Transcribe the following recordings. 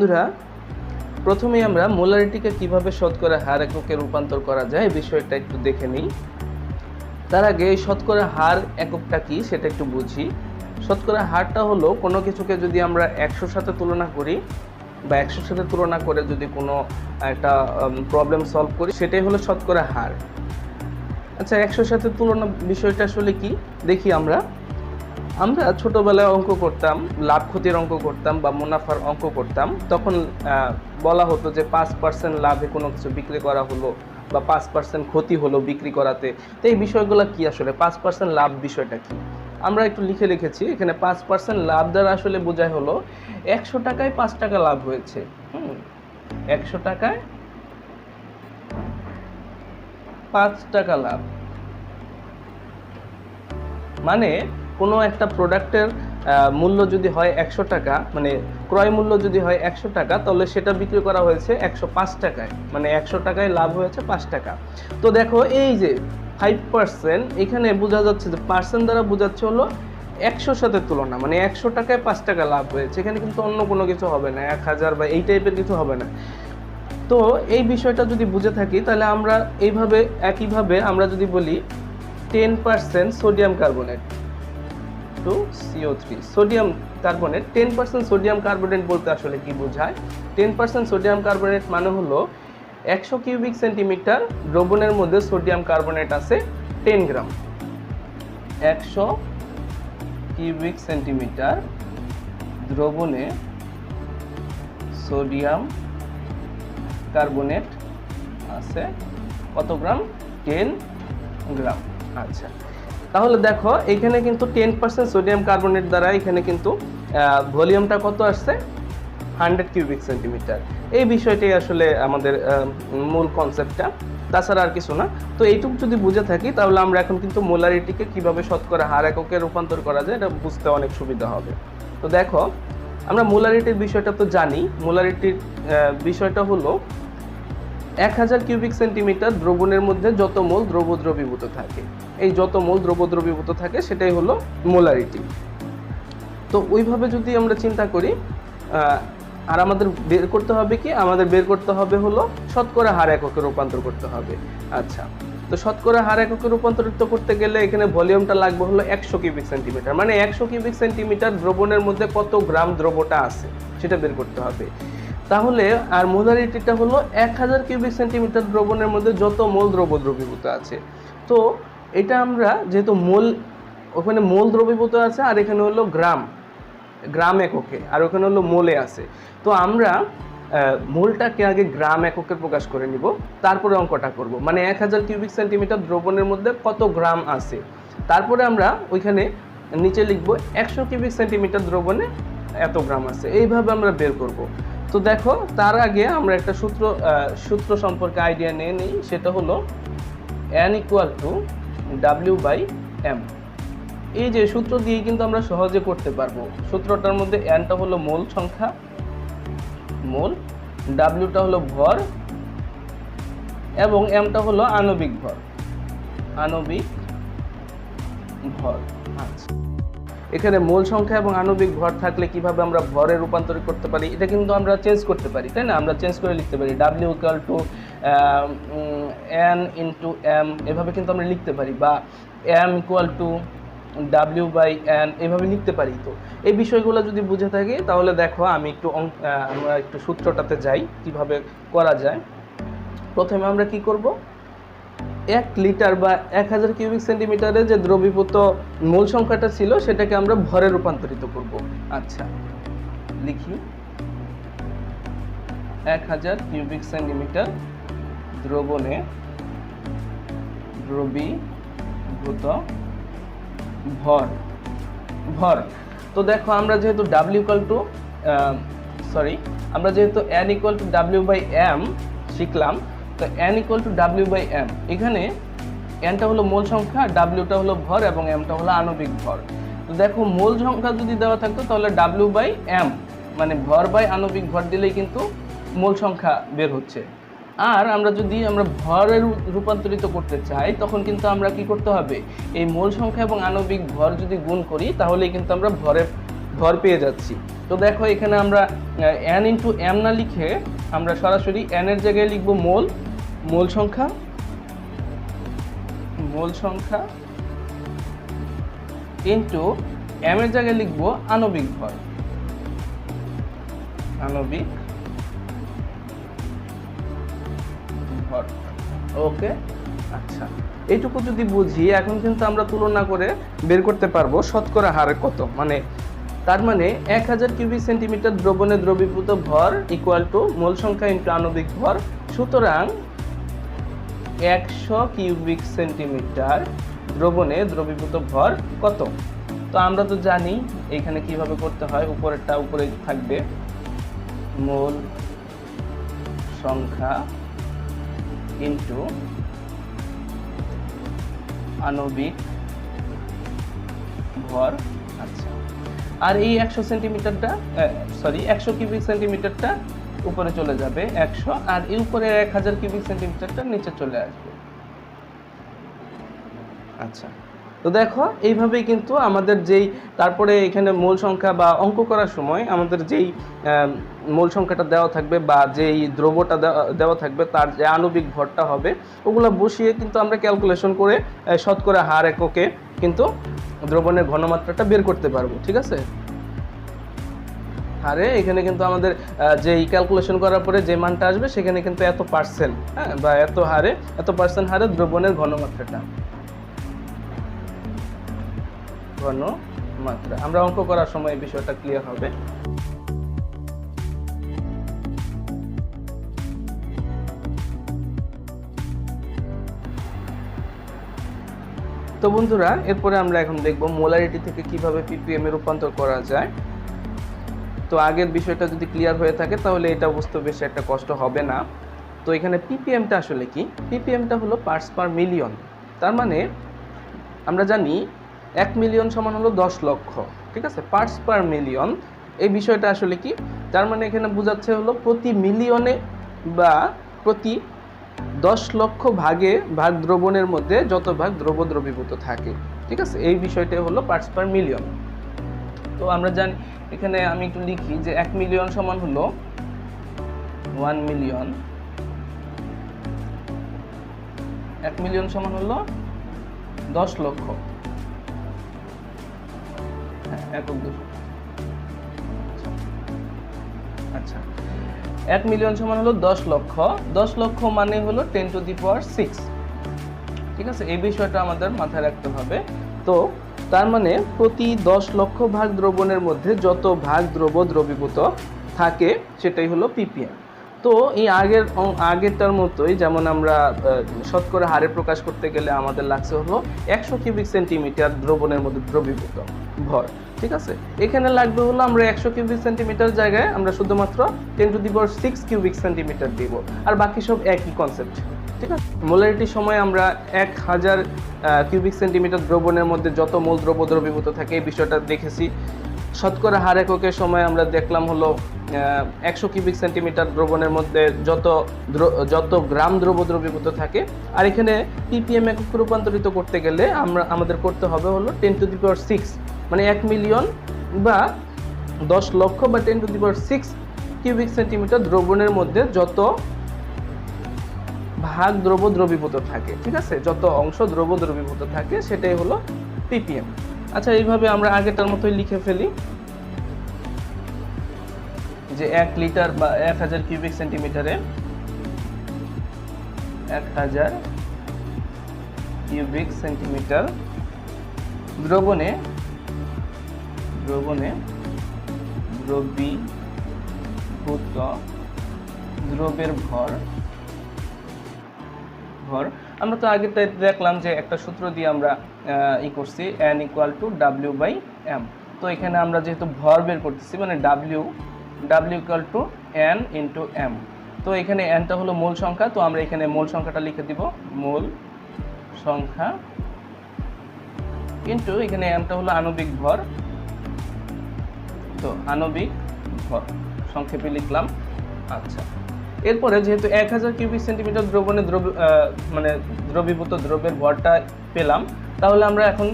বন্ধুরা, প্রথমেই আমরা মোলারিটিকে কিভাবে শতকরা হার এককে রূপান্তর করা যায় এই বিষয়টা একটু দেখে নিই। তার আগে এই শতকরা হার এককটা কি সেটা একটু বুঝি। শতকরা হারটা হলো কোনো কিছুকে যদি আমরা 100 সাথে তুলনা করি বা 100 সাথে তুলনা করে যদি কোনো একটা প্রবলেম সলভ করি, সেটাই হলো শতকরা হার। আচ্ছা, 100 সাথে তুলনা বিষয়টা আসলে কি দেখি। আমরা ছোটবেলায় অঙ্ক করতাম, লাভ ক্ষতির অঙ্ক করতাম বা মুনাফার অঙ্ক করতাম। তখন বলা হতো যে 5% লাভে কোনো কিছু বিক্রি করা হলো বা 5% ক্ষতি হলো বিক্রি করাতে। তো এই বিষয়গুলো কি আসলে 5% লাভ বিষয়টা কি আমরা একটু লিখে রেখেছি এখানে। 5% লাভ দ্বারা আসলে বোঝায় হলো 100 টাকায় 5 টাকা লাভ হয়েছে। 100 টাকায় 5 টাকা লাভ মানে কোনো একটা প্রোডাক্টের মূল্য যদি হয় 100 টাকা, মানে ক্রয় মূল্য যদি হয় 100 টাকা, তাহলে সেটা বিক্রি করা হয়েছে 105 টাকায়, মানে 100 টাকায় লাভ হয়েছে 5 টাকা। তো দেখো এই যে 5%, এখানে বোঝা যাচ্ছে যে পার্সেন্ট দ্বারা বোঝাচ্ছে হলো 100 সাথে তুলনা, মানে 100 টাকায় 5 টাকা লাভ হয়েছে। এখানে কিন্তু অন্য কোনো কিছু হবে না, 1000 বা এই টাইপের কিছু হবে না। তো এই বিষয়টা যদি বুঝে থাকি, তাহলে আমরা একইভাবে আমরা যদি বলি 10% sodium carbonate to CO3, sodium carbonate 10% sodium carbonate বলতে আসলে কি বোঝায়? 10% সোডিয়াম কার্বনেট মানে হলো 100 কিউবিক সেন্টিমিটার দ্রবণের মধ্যে সোডিয়াম কার্বনেট আছে 10 গ্রাম। 100 কিউবিক সেন্টিমিটার দ্রবণে সোডিয়াম কার্বনেট আছে কত গ্রাম? 10 গ্রাম। আচ্ছা, তাহলে দেখো এখানে কিন্তু 10% সোডিয়াম কার্বনেট দ্বারা এখানে কিন্তু ভলিউমটা কত আসছে? 100 কিউবিক সেন্টিমিটার। এই বিষয়টাই আসলে আমাদের মূল কনসেপ্টটা, তাছাড়া আর কিছু না। তো এইটুকু যদি বুঝে থাকি, তাহলে আমরা এখন কিন্তু মোলারিটিকে কিভাবে শতকরা হার এককে রূপান্তর করা যায় এটা বুঝতে অনেক সুবিধা হবে। তো দেখো, আমরা মোলারিটির বিষয়টা তো জানি। মোলারিটির বিষয়টা হলো 1000 কিউবিক সেন্টিমিটার দ্রবণের মধ্যে যত মোল দ্রব্য দ্রবীভূত থাকে, এই যত মোল দ্রব্য দ্রবীভূত থাকে সেটাই হলো মোলারিটি। তো ওইভাবে যদি আমরা চিন্তা করি, আর আমাদের বের করতে হবে কি? আমাদের বের করতে হবে হলো শতকরা হার এককে রূপান্তর করতে হবে। আচ্ছা, তো শতকরা হার এককে রূপান্তরিত করতে গেলে এখানে ভলিউমটা লাগবে হলো 100 কিউবিক সেন্টিমিটার, মানে 100 কিউবিক সেন্টিমিটার দ্রবণের মধ্যে কত গ্রাম দ্রব্যটা আছে সেটা বের করতে হবে। তাহলে আর মোলারিটিটা হলো 1000 কিউবিক সেন্টিমিটার দ্রবণের মধ্যে যত মোল দ্রব্য দ্রবীভূত আছে। তো এটা আমরা যেহেতু মোল, ওখানে মোল দ্রবীভূত আছে আর এখানে হলো গ্রাম এককে, আর ওখানে হলো মোলে আছে। তো আমরা মোলটাকে আগে গ্রাম এককে প্রকাশ করে নিব, তারপরে অঙ্কটা করব। মানে 1000 কিউবিক সেন্টিমিটার দ্রবণের মধ্যে কত গ্রাম আছে, তারপরে আমরা ওইখানে নিচে লিখব 100 কিউবিক সেন্টিমিটার দ্রবণে এত গ্রাম আছে। এইভাবে আমরা বের করব। তো দেখো, তার আগে আমরা একটা সূত্র সম্পর্কে আইডিয়া নিয়ে নিই। সেটা হলো N = W/M। এই যে সূত্র দিয়ে কিন্তু আমরা সহজে করতে পারবো। সূত্রটার মধ্যে Nটা হলো মোল সংখ্যা, Wটা হলো ভর এবং Mটা হলো আণবিক ভর। আচ্ছা, এখানে মোল সংখ্যা এবং আণবিক ভর থাকলে কিভাবে আমরা ভরে রূপান্তরিত করতে পারি, এটা কিন্তু আমরা চেঞ্জ করতে পারি, তাই না? আমরা চেঞ্জ করে লিখতে পারি W = N × M, এভাবে কিন্তু আমরা লিখতে পারি, বা M = W/N, এভাবে লিখতে পারি। তো এই বিষয়গুলো যদি বুঝে থাকি, তাহলে দেখো আমরা একটু সূত্রটাতে যাই কিভাবে করা যায়। প্রথমে আমরা কি করব? 1 লিটার বা 1000 কিউবিক সেন্টিমিটারে যে দ্রবীভূত মোল সংখ্যাটা ছিল সেটাকে আমরা ভরে রূপান্তরিত করব। আচ্ছা, লিখি 1000 কিউবিক সেন্টিমিটার দ্রবণে দ্রবীভূত ভর। তো দেখো, আমরা যেহেতু আমরা যেহেতু N = W/M শিখলাম, তো N = W/M, এখানে Nটা হলো মোল সংখ্যা, Wটা হলো ভর এবং Mটা হলো আণবিক ভর। তো দেখো, মোল সংখ্যা যদি দেওয়া থাকতো তাহলে W/M মানে ভর বাই আণবিক ভর দিলেই কিন্তু মোল সংখ্যা বের হচ্ছে। আর আমরা ভরে রূপান্তরিত করতে চাই, তখন কিন্তু আমরা কি করতে হবে? এই মোল সংখ্যা এবং আণবিক ভর যদি গুণ করি, তাহলেই কিন্তু আমরা ভর পেয়ে যাচ্ছি। তো দেখো এখানে আমরা n ইন্টু m না লিখে আমরা সরাসরি n এর জায়গায় লিখব মোল সংখ্যা ইন্টু m এর জায়গায় লিখব আণবিক ভর। ওকে, আচ্ছা, এইটুকু যদি বুঝি এখন কিন্তু আমরা তুলনা করে বের করতে পারবো শতকরা হারে কত, মানে তার মানে 1000 কিউবিক সেন্টিমিটার দ্রবণে দ্রবীভূত ভর ইকুয়াল টু মোল সংখ্যা ইন্টু আণবিক ভর। সুতরাং 100 কিউবিক সেন্টিমিটার দ্রবণে দ্রবীভূত ভর কত? তো আমরা তো জানি এখানে কিভাবে করতে হয়, উপরেরটা উপরে থাকবে মোল সংখ্যা ইন্টু আণবিক ভর। আচ্ছা, আর এই 100 সেন্টিমিটারটা 100 কিউবিক সেন্টিমিটারটা উপরে চলে যাবে 100, আর এই উপরে 1000 কিউবিক সেন্টিমিটারটা নিচে চলে আসবে। আচ্ছা, তো দেখো এইভাবেই কিন্তু আমাদের যেই তারপরে এখানে মোল সংখ্যা বা অঙ্ক করার সময় আমাদের যেই মোল সংখ্যাটা দেওয়া থাকবে বা যেই দ্রব্যটা দেওয়া থাকবে তার যে আণবিক ভরটা হবে ওগুলো বসিয়ে কিন্তু আমরা ক্যালকুলেশন করে শতকরা হার এককে কিন্তু দ্রবণের ঘনমাত্রাটা বের করতে পারবো। ঠিক আছে, হারে এখানে কিন্তু আমাদের যেই ক্যালকুলেশন করার পরে যে মানটা আসবে সেখানে কিন্তু এত পার্সেন্ট, হ্যাঁ, বা এত পার্সেন্ট হারে দ্রবণের ঘনমাত্রাটা আমরা অঙ্ক করার সময় এই বিষয়টা ক্লিয়ার হবে। তো বন্ধুরা, এরপরে আমরা এখন দেখব মোলারিটি থেকে কিভাবে ppm এ রূপান্তর করা যায়। তো আগের বিষয়টা যদি ক্লিয়ার হয়ে থাকে তাহলে এটা বুঝতে বেশি একটা কষ্ট হবে না। তো এখানে ppmটা আসলে কি? ppmটা হলো পার্টস পার মিলিয়ন। তার মানে আমরা জানি 1 মিলিয়ন সমান হলো 10 লক্ষ। ঠিক আছে, পার্টস পার মিলিয়ন এই বিষয়টা আসলে কি? তার মানে এখানে বোঝাচ্ছে হলো প্রতি মিলিয়নে বা প্রতি 10 লক্ষ ভাগ দ্রবণের মধ্যে যত ভাগ দ্রবীভূত থাকে। ঠিক আছে, এই বিষয়টাই হলো পার্টস পার মিলিয়ন। তো আমরা জানি এখানে আমি একটু লিখি যে 1 মিলিয়ন সমান হলো 1 মিলিয়ন, 1 মিলিয়ন সমান হলো 10 লক্ষ। আচ্ছা, 1 মিলিয়ন সমান হলো 10 লক্ষ। 10 লক্ষ মানে হলো 10 টু দি পাওয়ার 6। ঠিক আছে, এই বিষয়টা আমাদের মাথায় রাখতে হবে। তো তার মানে প্রতি 10 লক্ষ ভাগ দ্রবণের মধ্যে যত ভাগ দ্রবীভূত থাকে সেটাই হলো ppm। তো এই আগেরটার মতোই যেমন আমরা শতকরা হারে প্রকাশ করতে গেলে আমাদের লাগছে হলো 100 কিউবিক সেন্টিমিটার দ্রবণের মধ্যে দ্রবীভূত ভর। ঠিক আছে, এখানে লাগবে হলো আমরা 100 কিউবিক সেন্টিমিটার জায়গায় আমরা শুধুমাত্র 10 to the power 6 cubic centimetre দিব, আর বাকি সব একই কনসেপ্ট। ঠিক আছে, মোলারিটির সময় আমরা 1000 কিউবিক সেন্টিমিটার দ্রবণের মধ্যে যত মোল দ্রবীভূত থাকে এই বিষয়টা দেখেছি। শতকরা হার এককের সময় আমরা দেখলাম হলো 100 কিউবিক সেন্টিমিটার দ্রবণের মধ্যে যত গ্রাম দ্রবীভূত থাকে। আর এখানে ppm এককে রূপান্তরিত করতে গেলে আমাদের করতে হবে হলো 10 টু দি পাওয়ার 6, মানে 1 মিলিয়ন বা 10 লক্ষ বা 10 to the power 6 cubic centimetre দ্রবণের মধ্যে যত ভাগ দ্রবীভূত থাকে। ঠিক আছে, যত অংশ দ্রবীভূত থাকে সেটাই হলো ppm। আচ্ছা, এইভাবে আমরা আগেরটার মতোই লিখে ফেলি যে 1 লিটার বা 1000 কিউবিক সেন্টিমিটারে 1000 কিউবিক সেন্টিমিটার দ্রবণে দ্রবীভূত দ্রবের ভর। আমরা তো আগে দেখলাম যে একটা সূত্র দিয়ে আমরা করছি n ইকুয়াল টু w/m। তো এখানে আমরা যেহেতু ভর বের করতেছি মানে w equal to n into m। তো এখানে nটা হলো মোল সংখ্যা, তো আমরা এখানে মোল সংখ্যাটা লিখে দিব মোল সংখ্যা ইন্টু এখানে mটা হলো আণবিক ভর। তো আণবিক ভর সংক্ষেপে লিখলাম। আচ্ছা, এরপরে যেহেতু 1000 কিউবিক সেন্টিমিটার দ্রবণে দ্রবীভূত দ্রবের ভরটা পেলাম, তাহলে আমরা এখন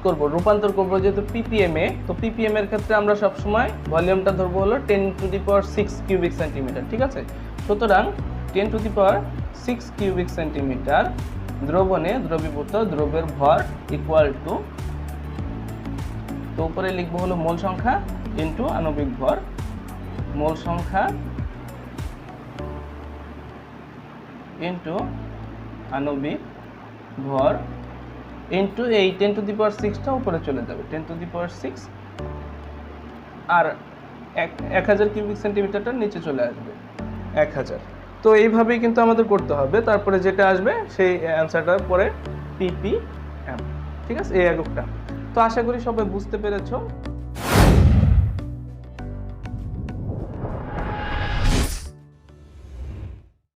করব, রূপান্তর করব যেহেতু ppm এ, তো ppm এর ক্ষেত্রে আমরা সবসময় ভলিউমটা ধরবো হলো 10⁻6 কিউবিক সেন্টিমিটার, ঠিক আছে। সুতরাং 10⁻6 কিউবিক সেন্টিমিটার দ্রবণে দ্রবীভূত দ্রব্যের ভর ইকুয়াল টু, তো উপরে লিখবো হলো মোল সংখ্যা ইনটু আণবিক ভর, মোল সংখ্যা ইনটু আণবিক ভর ইনটু এই 10⁻6টা উপরে চলে যাবে, 10⁻6 আর 1000 কিউবিক সেন্টিমিটারটা নিচে চলে আসবে 1000। তো এইভাবেই কিন্তু আমাদের করতে হবে, তারপরে যেটা আসবে সেই অ্যান্সারটার পরে ppm, ঠিক আছে, এই এককটা। তো আশা করি সবাই বুঝতে পেরেছো।